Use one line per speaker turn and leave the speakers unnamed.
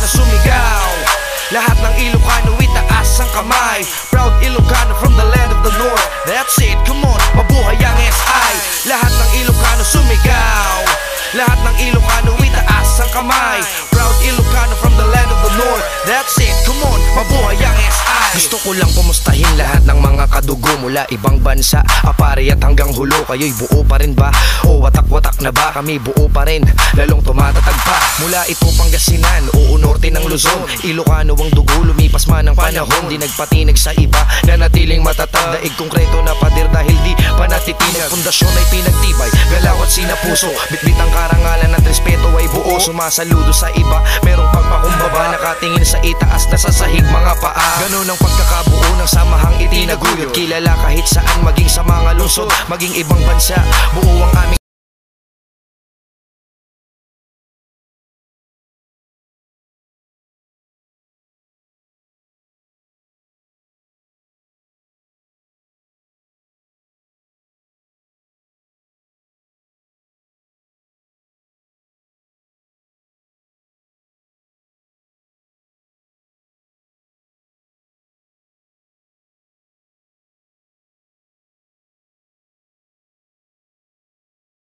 Ilocano sumigaw, lahat ng Ilocano itaas ang kamay. Proud Ilocano from the land of the north. That's it, come on, mabuhay ang SI. Lahat ng Ilocano sumigaw, lahat ng Ilocano itaas ang kamay. Proud Ilocano from the land of the north. That's it, come on, mabuhay ang SI. Gusto ko lang kumustahin lahat ng mga kadugo mula ibang bansa, apare at hanggang hulo. Kayo'y buo pa rin ba? O watak-watak na ba? Kami buo pa rin, lalong tumatatag pa. Mula ito Pangasinan, o norte ng Luzon, Ilocano ang dugo, lumipas man ang panahon. Di nagpatinag sa iba, nanatiling matatag. Daig konkreto na pader dahil di pa natitinag. Pundasyon ay pinagtibay, galaw at sinapuso. Bitbit ang karangalan at respeto ay buo. Sumasaludo sa iba, merong pagpakumbaba. Nakatingin sa itaas na sa sahig mga paa. Ganun ang pagkakabuo ng samahang itinaguyod. Kilala kahit saan, maging sa mga lungsod, maging ibang bansa. Buo ang aming